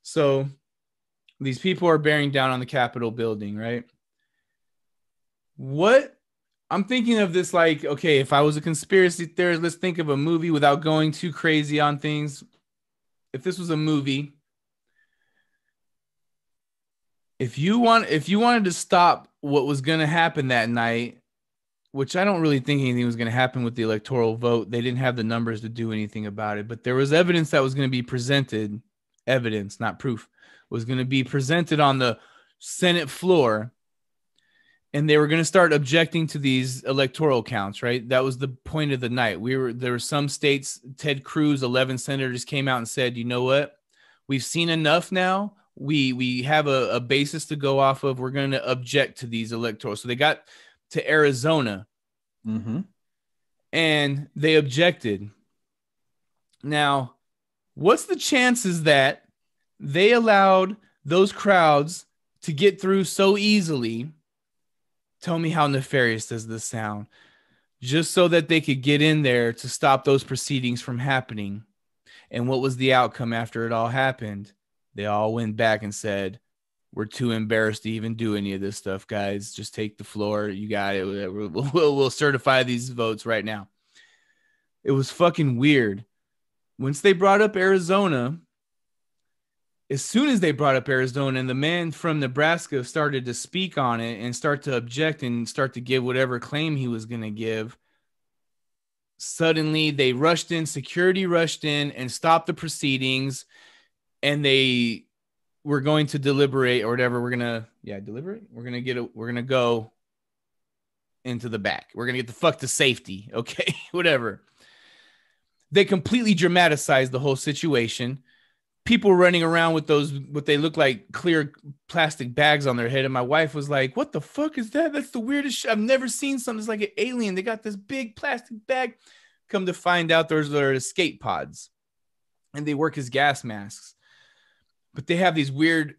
So these people are bearing down on the Capitol building, right? What I'm thinking of this like, okay, if I was a conspiracy theorist, let's think of a movie without going too crazy on things. If this was a movie, if you wanted to stop what was going to happen that night, which I don't really think anything was going to happen with the electoral vote. They didn't have the numbers to do anything about it, but there was evidence that was going to be presented, evidence, not proof, was going to be presented on the Senate floor. And they were going to start objecting to these electoral counts, right? That was the point of the night. There were some states, Ted Cruz, 11 senators came out and said, you know what? We've seen enough now. We have a basis to go off of. We're going to object to these electoral. So they got to Arizona, and they objected. Now, what's the chances that they allowed those crowds to get through so easily? Tell me, how nefarious does this sound? Just so that they could get in there to stop those proceedings from happening. And what was the outcome after it all happened? They all went back and said, we're too embarrassed to even do any of this stuff, guys. Just take the floor. You got it. We'll certify these votes right now. It was fucking weird. Once they brought up Arizona, as soon as they brought up Arizona and the man from Nebraska started to speak on it and start to object and start to give whatever claim he was going to give, suddenly they rushed in, security rushed in and stopped the proceedings, and they were going to deliberate or whatever. We're going to, deliberate. We're going to go into the back. We're going to get the fuck to safety. Okay, whatever. They completely dramatized the whole situation. People running around with those, what they look like clear plastic bags on their head. And my wife was like, what the fuck is that? That's the weirdest shit. I've never seen something. It's like an alien. They got this big plastic bag. Come to find out those are escape pods. And they work as gas masks. But they have these weird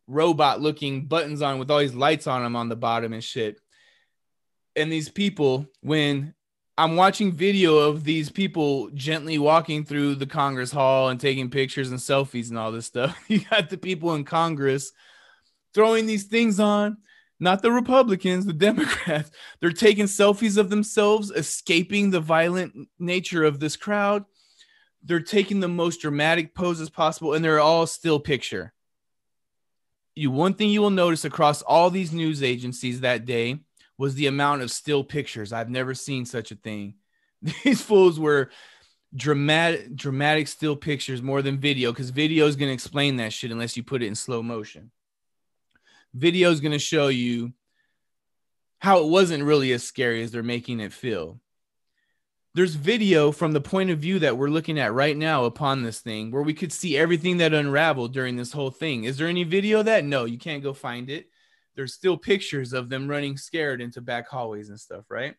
robot looking buttons on with all these lights on them on the bottom and shit. And these people, when I'm watching video of these people gently walking through the Congress hall and taking pictures and selfies and all this stuff. You got the people in Congress throwing these things on, not the Republicans, the Democrats. They're taking selfies of themselves, escaping the violent nature of this crowd. They're taking the most dramatic poses possible, and they're all still picture. One thing you will notice across all these news agencies that day was the amount of still pictures. I've never seen such a thing. These fools were dramatic still pictures more than video, because video is going to explain that shit unless you put it in slow motion. Video is going to show you how it wasn't really as scary as they're making it feel. There's video from the point of view that we're looking at right now upon this thing where we could see everything that unraveled during this whole thing. Is there any video of that? No, you can't go find it. There's still pictures of them running scared into back hallways and stuff, right?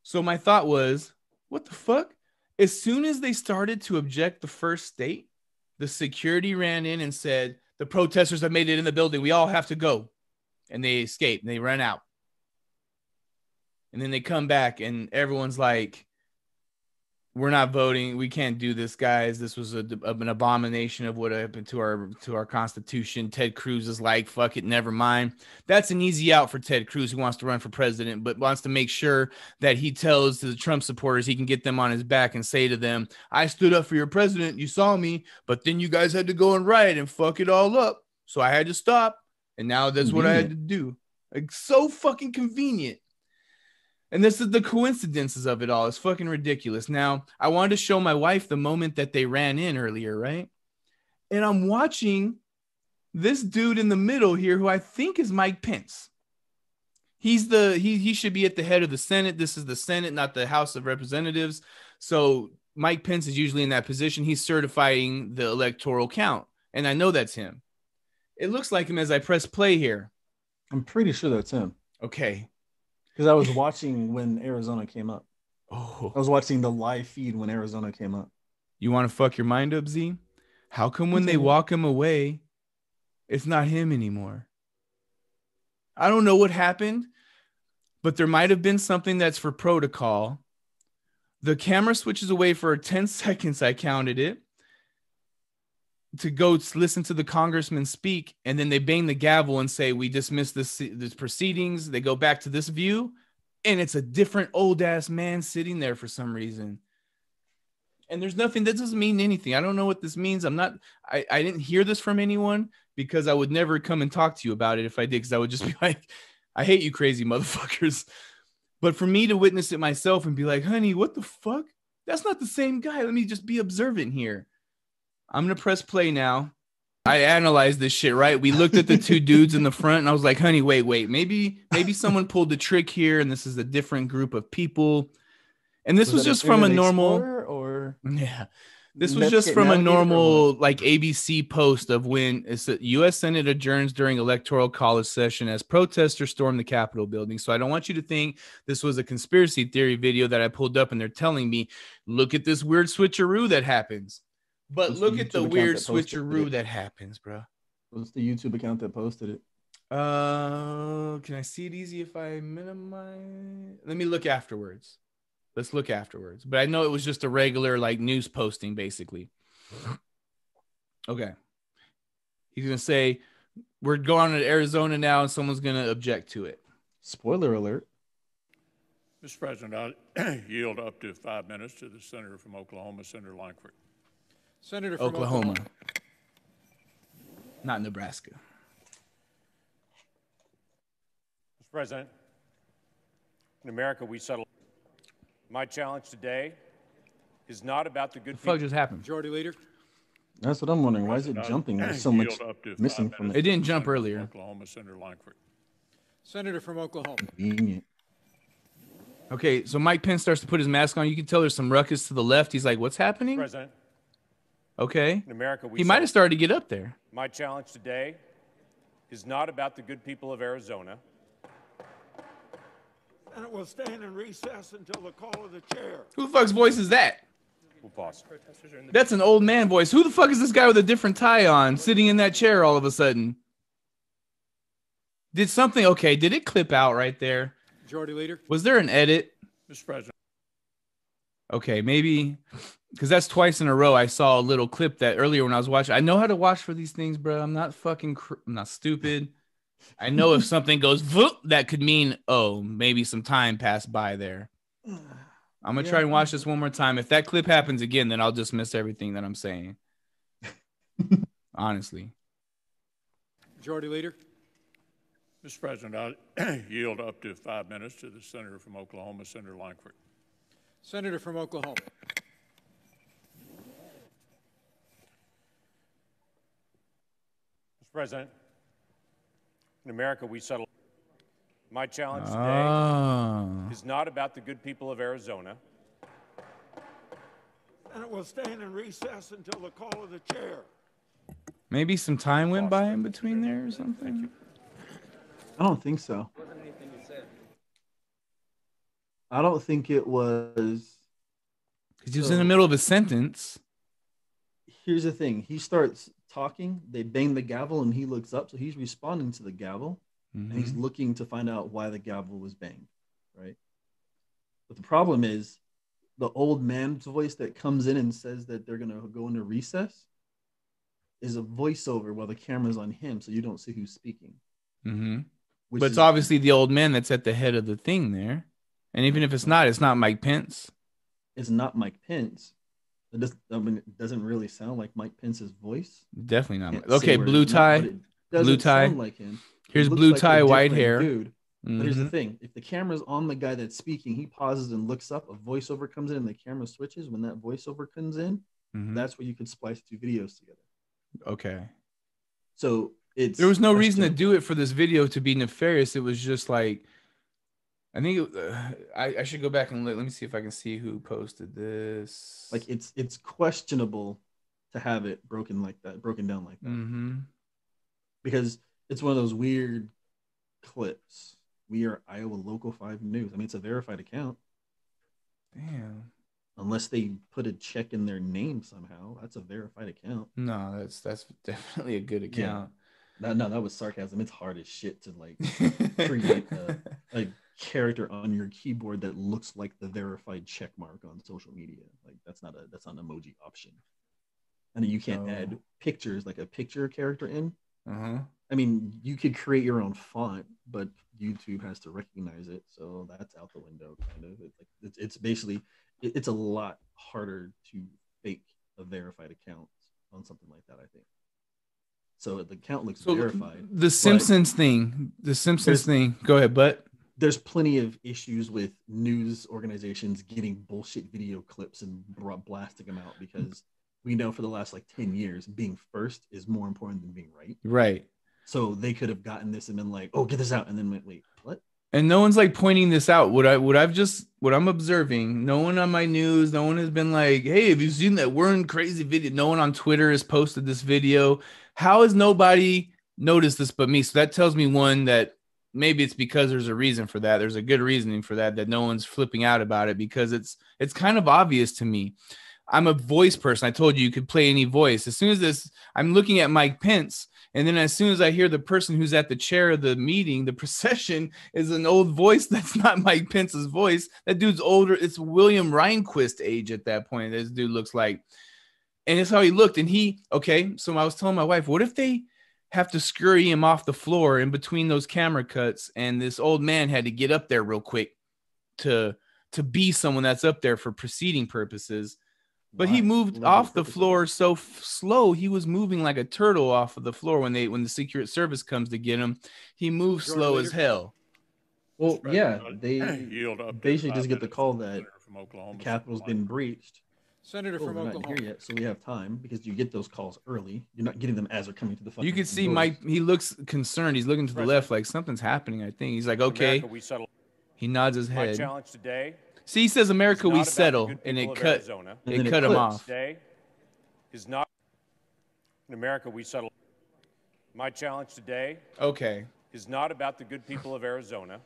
So my thought was, what the fuck? As soon as they started to object the first state, the security ran in and said, the protesters have made it in the building. We all have to go. And they escape and they run out. And then they come back and everyone's like, we're not voting. We can't do this, guys. This was an abomination of what happened to our Constitution. Ted Cruz is like, fuck it, never mind. That's an easy out for Ted Cruz, who wants to run for president, but wants to make sure that he tells the Trump supporters he can get them on his back and say to them, I stood up for your president. You saw me, but then you guys had to go and riot and fuck it all up. So I had to stop. And now that's what I had to do. Like, so fucking convenient. And this is the coincidences of it all. It's fucking ridiculous. Now, I wanted to show my wife the moment that they ran in earlier, right? And I'm watching this dude in the middle here, who I think is Mike Pence. He should be at the head of the Senate. This is the Senate, not the House of Representatives. So Mike Pence is usually in that position. He's certifying the electoral count. And I know that's him. It looks like him as I press play here. I'm pretty sure that's him. Okay. Because I was watching when Arizona came up. Oh, I was watching the live feed when Arizona came up. You want to fuck your mind up, Z? How come when they walk him away, it's not him anymore? I don't know what happened, but there might have been something that's for protocol. The camera switches away for 10 seconds. I counted it. to go listen to the congressman speak, and then they bang the gavel and say, we dismiss this proceedings. They go back to this view, and it's a different old ass man sitting there for some reason. And there's nothing, that doesn't mean anything. I don't know what this means. I didn't hear this from anyone, because I would never come and talk to you about it if I did, because I would just be like, I hate you crazy motherfuckers. But for me to witness it myself and be like, honey, what the fuck? That's not the same guy. Let me just be observant here. I'm going to press play now. I analyzed this shit, right? We looked at the two dudes in the front, and I was like, honey, wait. Maybe someone pulled the trick here, and this is a different group of people. And this was just from a normal, or yeah. This was just from a normal like ABC post of when it's the U.S. Senate adjourns during electoral college session as protesters storm the Capitol building. So I don't want you to think this was a conspiracy theory video that I pulled up and they're telling me, look at this weird switcheroo that happens. But look at the weird switcheroo that happens, bro. What's the YouTube account that posted it? Can I see it easy if I minimize? Let me look afterwards. Let's look afterwards. But I know it was just a regular like news posting, basically. Okay. He's going to say, we're going to Arizona now, and someone's going to object to it. Spoiler alert. Mr. President, I yield up to 5 minutes to the senator from Oklahoma, Senator Langford. Senator from Oklahoma. Not Nebraska. Mr. President, in America, we settle. My challenge today is not about the good people. What the fuck just happened? Majority Leader. That's what I'm wondering. Why is it jumping? There's so much missing from it. It didn't jump earlier. Oklahoma, Senator Langford. Senator from Oklahoma. Convenient. Okay, so Mike Pence starts to put his mask on. You can tell there's some ruckus to the left. He's like, what's happening? President. Okay. In America, he might have started to get up there. My challenge today is not about the good people of Arizona. And it will stand in recess until the call of the chair. Who the fuck's voice is that? We'll pause. That's an old man voice. Who the fuck is this guy with a different tie on sitting in that chair all of a sudden? Did something, okay, did it clip out right there? Majority Leader. Was there an edit? Mr. President. Okay, maybe, because that's twice in a row I saw a little clip that earlier when I was watching. I know how to watch for these things, bro. I'm not fucking, I'm not stupid. I know if something goes, that could mean, oh, maybe some time passed by there. I'm going to try and watch this one more time. If that clip happens again, then I'll just miss everything that I'm saying. Honestly. Majority Leader. Mr. President, I yield up to 5 minutes to the senator from Oklahoma, Senator Langford. Senator from Oklahoma. Mr. President, in America, we settle. My challenge today is not about the good people of Arizona. And it will stand in recess until the call of the chair. Maybe some time went by in between there or something. I don't think so. I don't think it was. Because he was in the middle of a sentence. Here's the thing. He starts talking. They bang the gavel, and he looks up. So he's responding to the gavel. And he's looking to find out why the gavel was banged, right? But the problem is the old man's voice that comes in and says that they're going to go into recess is a voiceover while the camera's on him, so you don't see who's speaking. But it's obviously the old man that's at the head of the thing there. And even if it's not Mike Pence. It's not Mike Pence. It doesn't really sound like Mike Pence's voice. Definitely not. Okay, blue tie. Blue tie. Sound like him. Here's blue like tie, white hair. Dude. But here's the thing. If the camera's on the guy that's speaking, he pauses and looks up. A voiceover comes in and the camera switches. When that voiceover comes in, that's where you can splice two videos together. Okay. So there was no reason to do it for this video to be nefarious. It was just like, I think I should go back and let me see if I can see who posted this. Like it's questionable to have it broken down like that. Because it's one of those weird clips. We are Iowa Local 5 News. I mean, it's a verified account. Damn. Unless they put a check in their name somehow, that's a verified account. No, that's definitely a good account. Yeah. No, that was sarcasm. It's hard as shit to like create a character on your keyboard that looks like the verified check mark on social media. Like that's not an emoji option. and you can't add pictures like a picture character in. Uh-huh. I mean, you could create your own font, but YouTube has to recognize it, so that's out the window. Kind of, it's basically it's a lot harder to fake a verified account on something like that. I think so. The account looks verified. The Simpsons thing. Go ahead, but there's plenty of issues with news organizations getting bullshit video clips and blasting them out because we know for the last like 10 years being first is more important than being right. Right. So they could have gotten this and been like, "Oh, get this out," and then went, "Wait, what?" And no one's like pointing this out. What I'm observing, no one on my news, no one has been like, "Hey, have you seen that We're crazy video?" No one on Twitter has posted this video. How has nobody noticed this but me? So that tells me, one, that maybe it's because there's a reason for that. There's a good reasoning for that no one's flipping out about it, because it's kind of obvious to me. I'm a voice person. I told you could play any voice. As soon as this, I'm looking at Mike Pence, and then as soon as I hear the person who's at the chair of the meeting, the procession is an old voice that's not Mike Pence's voice. That dude's older. It's William Rehnquist age at that point. This dude looks like, and it's how he looked. And so I was telling my wife, what if they have to scurry him off the floor in between those camera cuts, and this old man had to get up there real quick to be someone that's up there for proceeding purposes. But he moved off the floor so slow. He was moving like a turtle off of the floor when the Secret Service comes to get him. He moves slow as hell. Well, yeah, they basically just get the call that the Capitol's been breached. Senator from Oklahoma. Not here yet, so we have time because you get those calls early. You're not getting them as they're coming to the fucking. You can see Mike. He looks concerned. He's looking to the left, like something's happening. I think he's like, okay. He nods his head. My challenge today. See, he says, "America, we settle," and it cut him off. Today is not in America, we settle. My challenge today, is not about the good people of Arizona.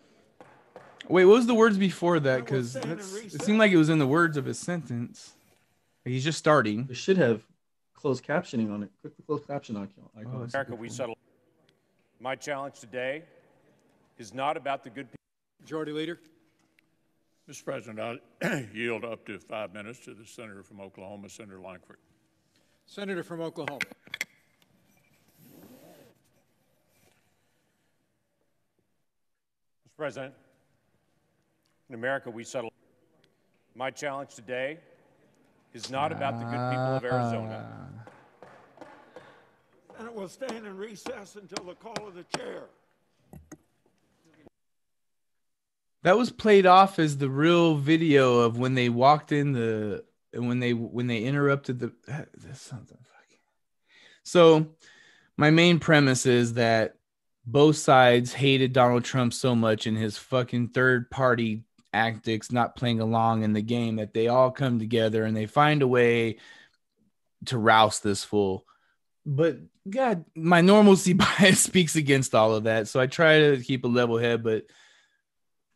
Wait, what was the words before that? Because it seemed like it was in the words of his sentence. He's just starting. It should have closed captioning on it. Click the closed caption icon. America, we settle. My challenge today is not about the good people. Majority Leader. Mr. President, I yield up to 5 minutes to the senator from Oklahoma, Senator Lankford. Senator from Oklahoma. Mr. President, in America, we settle. My challenge today is not about the good people of Arizona. And it will stand in recess until the call of the chair. That was played off as the real video of when they walked in when they interrupted the. This sounds fucking. So, my main premise is that both sides hated Donald Trump so much in his fucking third party tactics, not playing along in the game, that they all come together and they find a way to roust this fool. But God, my normalcy bias speaks against all of that, so I try to keep a level head, but.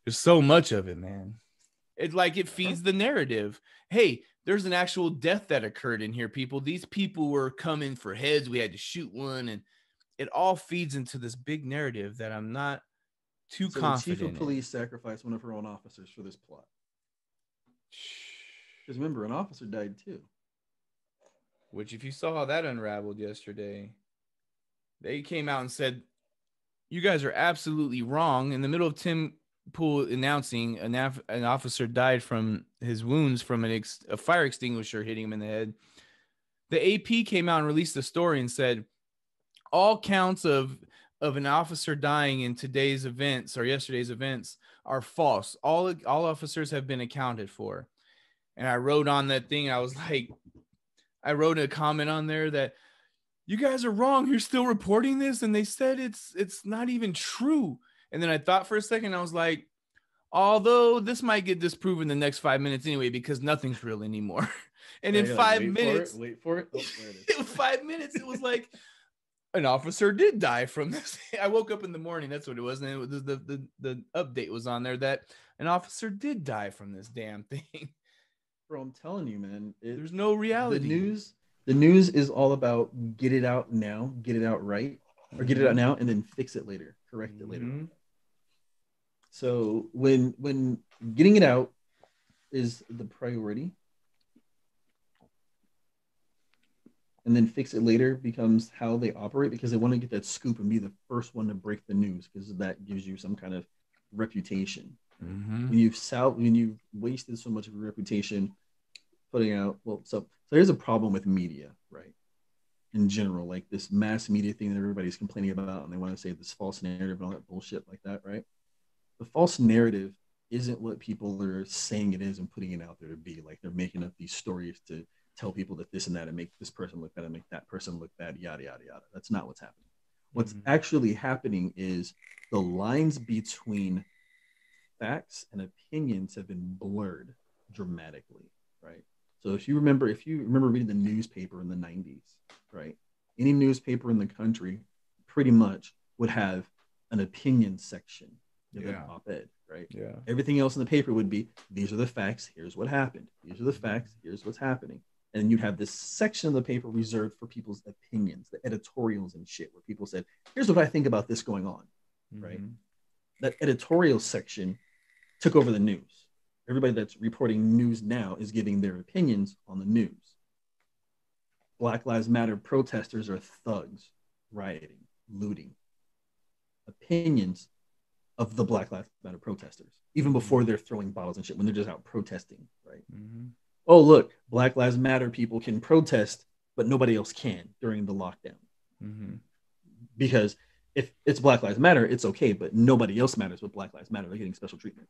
There's so much of it, man. It feeds the narrative. Hey, there's an actual death that occurred in here, people. These people were coming for heads. We had to shoot one. And it all feeds into this big narrative that I'm not too confident the chief of police sacrificed one of her own officers for this plot. Because remember, an officer died too. Which, if you saw how that unraveled yesterday, they came out and said, you guys are absolutely wrong. In the middle of Tim Pool announcing an officer died from his wounds from a fire extinguisher hitting him in the head, the AP came out and released a story and said all counts of an officer dying in today's events or yesterday's events are false. All officers have been accounted for. And I wrote on that thing, I wrote a comment on there that you guys are wrong. You're still reporting this, and they said it's not even true. And then I thought for a second, I was like, although this might get disproven the next 5 minutes anyway, because nothing's real anymore. And in 5 minutes, wait for it. Oh, there it is. In 5 minutes, it was like an officer did die from this. I woke up in the morning. That's what it was. And it was the update was on there that an officer did die from this damn thing. Bro, I'm telling you, man. There's no reality. The news is all about get it out now, get it out right, or get it out now and then fix it later, correct it later. So when getting it out is the priority, and then fix it later becomes how they operate because they want to get that scoop and be the first one to break the news because that gives you some kind of reputation. Mm-hmm. When you've wasted so much of your reputation putting out, so there's a problem with media, right? In general, like this mass media thing that everybody's complaining about, and they want to say this false narrative and all that bullshit like that, right? The false narrative isn't what people are saying it is and putting it out there to be. Like they're making up these stories to tell people that this and that and make this person look bad and make that person look bad, yada, yada, yada. That's not what's happening. What's actually happening is the lines between facts and opinions have been blurred dramatically, right? So if you remember reading the newspaper in the 90s, right? Any newspaper in the country pretty much would have an opinion section of an op-ed, right? Yeah. Everything else in the paper would be, these are the facts, here's what happened. These are the facts, here's what's happening. And you'd have this section of the paper reserved for people's opinions, the editorials and shit, where people said, here's what I think about this going on, right? That editorial section took over the news. Everybody that's reporting news now is giving their opinions on the news. Black Lives Matter protesters are thugs, rioting, looting. Opinions of the Black Lives Matter protesters, even before they're throwing bottles and shit, when they're just out protesting, right? Oh, look, Black Lives Matter people can protest, but nobody else can during the lockdown. Because if it's Black Lives Matter, it's okay, but nobody else matters with Black Lives Matter. They're getting special treatment.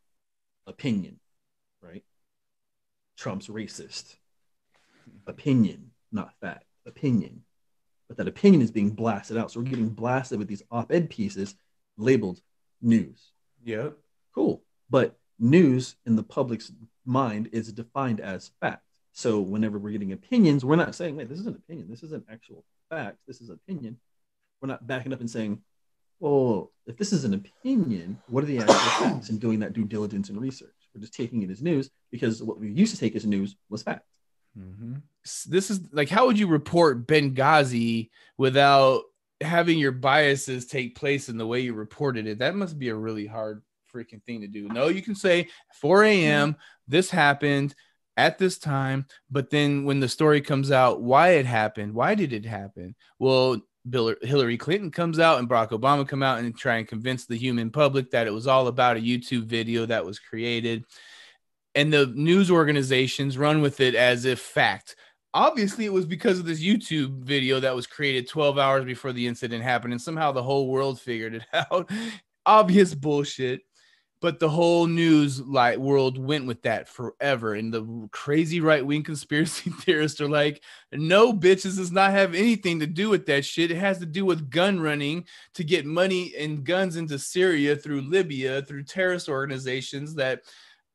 Opinion, right? Trump's racist. Opinion, not fact. Opinion. But that opinion is being blasted out. So we're getting blasted with these op-ed pieces labeled news. Yep. Cool. But news in the public's mind is defined as fact. So whenever we're getting opinions, we're not saying, wait, this is an opinion. This isn't actual fact. This is opinion. We're not backing up and saying, well, if this is an opinion, what are the actual facts? And doing that due diligence and research. We're just taking it as news because what we used to take as news was fact. This is like, how would you report Benghazi without having your biases take place in the way you reported it? That must be a really hard freaking thing to do. No, you can say 4 a.m. this happened at this time, but then when the story comes out, why it happened, why did it happen? Well, Hillary Clinton comes out and Barack Obama come out and try and convince the human public that it was all about a YouTube video that was created. And the news organizations run with it as if fact. Obviously, it was because of this YouTube video that was created 12 hours before the incident happened. And somehow the whole world figured it out. Obvious bullshit. But the whole news world went with that forever. And the crazy right-wing conspiracy theorists are like, no, bitches, does not have anything to do with that shit. It has to do with gun running to get money and guns into Syria through Libya, through terrorist organizations that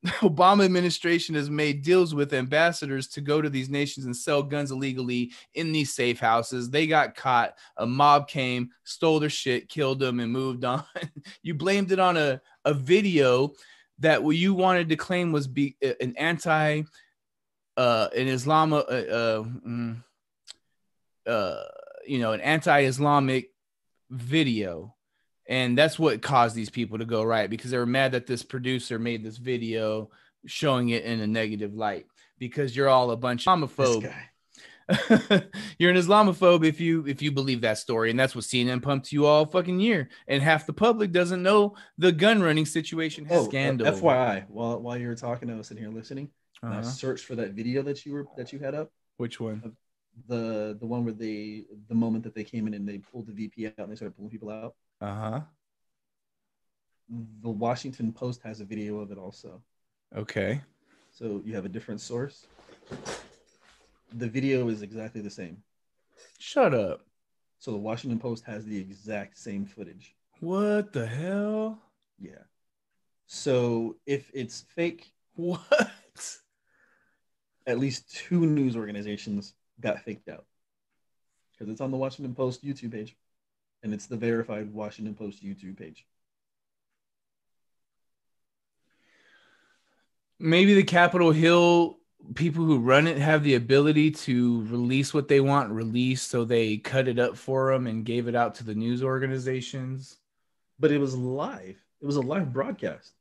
the Obama administration has made deals with ambassadors to go to these nations and sell guns illegally in these safe houses. They got caught. A mob came, stole their shit, killed them, and moved on. You blamed it on a video that what you wanted to claim was an anti an Islam an anti-Islamic video. And that's what caused these people to go riot, because they were mad that this producer made this video showing it in a negative light, because you're all a bunch of homophobes. You're an Islamophobe if you believe that story. And that's what CNN pumped you all fucking year. And half the public doesn't know the gun running situation scandal. FYI, while you were talking, I was sitting here listening. And I searched for that video that you had up. Which one? The one where the moment that they came in and they pulled the VP out and they started pulling people out. The Washington Post has a video of it also. Okay. So you have a different source. The video is exactly the same. Shut up. So the Washington Post has the exact same footage. What the hell? Yeah. So if it's fake, what? At least 2 news organizations got faked out. Because it's on the Washington Post YouTube page. And it's the verified Washington Post YouTube page. Maybe the Capitol Hill people who run it have the ability to release what they want released, so they cut it up for them and gave it out to the news organizations. But it was live. It was a live broadcast.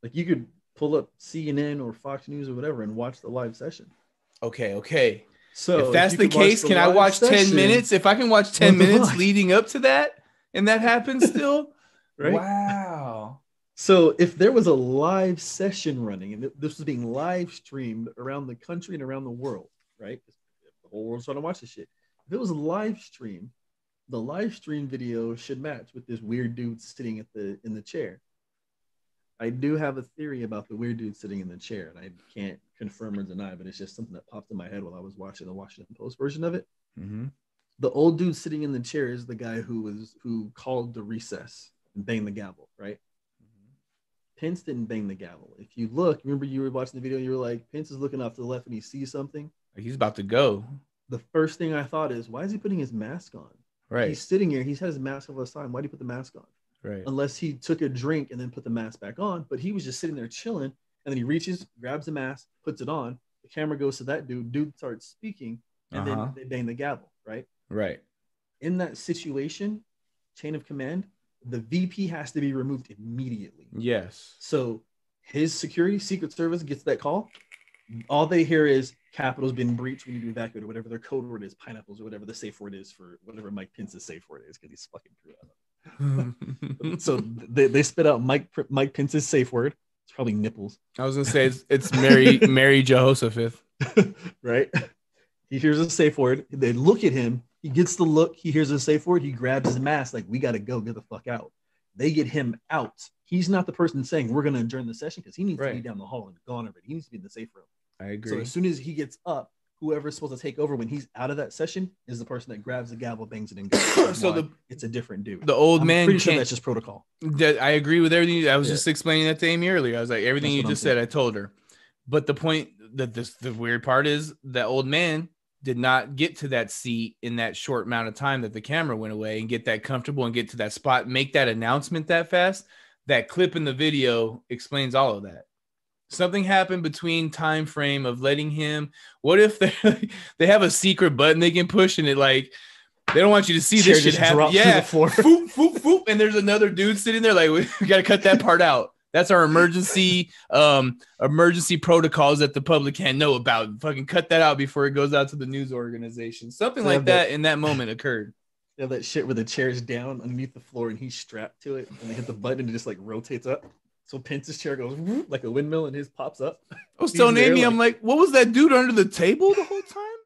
Like you could pull up CNN or Fox News or whatever and watch the live session. Okay. So if that's you the could watch case, the can I live watch 10 session, minutes? If I can watch 10 what the minutes fuck? leading up to that and that happens still, Right? wow. So if there was a live session running and this was being live streamed around the country and around the world, right? The whole world's trying to watch this shit. If it was a live stream, the live stream video should match with this weird dude sitting in the chair. I do have a theory about the weird dude sitting in the chair, and I can't confirm or deny, but it's just something that popped in my head while I was watching the Washington Post version of it. Mm-hmm. The old dude sitting in the chair is the guy who called the recess and banged the gavel, right? Pence didn't bang the gavel. If you look, remember you were watching the video, you were like, Pence is looking off to the left and he sees something. He's about to go. The first thing I thought is, why is he putting his mask on? Right. He's sitting here. He's had his mask all the time. Why do you put the mask on? Right. Unless he took a drink and then put the mask back on. But he was just sitting there chilling. And then he reaches, grabs the mask, puts it on. The camera goes to that dude. Dude starts speaking. And then they bang the gavel, right? Right. In that situation, chain of command, the VP has to be removed immediately. Yes. So his security, Secret Service gets that call. All they hear is Capitol's been breached. We need to evacuate, or whatever their code word is, pineapples, or whatever the safe word is for whatever Mike Pence's safe word is, because he's fucking through. So they spit out Mike Pence's safe word. It's probably nipples. I was gonna say it's Mary Jehoshaphat. Right? He hears a safe word. They look at him. He gets the look. He hears a safe word. He grabs his mask. Like, we got to go. Get the fuck out. They get him out. He's not the person saying we're going to adjourn the session because he needs to be down the hall and gone already. He needs to be in the safe room. I agree. So as soon as he gets up, whoever's supposed to take over when he's out of that session is the person that grabs the gavel, bangs it, and goes. So it's a different dude. The old man. Pretty sure that's just protocol. I agree with everything. I was just explaining that to Amy earlier. I was like, everything you just said, I told her. But the point that the weird part is that old man did not get to that seat in that short amount of time that the camera went away and get that comfortable and get to that spot, make that announcement that fast. That clip in the video explains all of that. Something happened between time frame of letting him. What if they have a secret button they can push and it like they don't want you to see this shit happen? Yeah, foop, foop, foop, and there's another dude sitting there like we got to cut that part out. That's our emergency protocols that the public can't know about. Fucking cut that out before it goes out to the news organization. Something like that in that moment occurred. Yeah, that shit where the chair's down underneath the floor and he's strapped to it and they hit the button and it just like rotates up. So Pence's chair goes like a windmill and his pops up. I was telling Amy, I'm like, what was that dude under the table the whole time?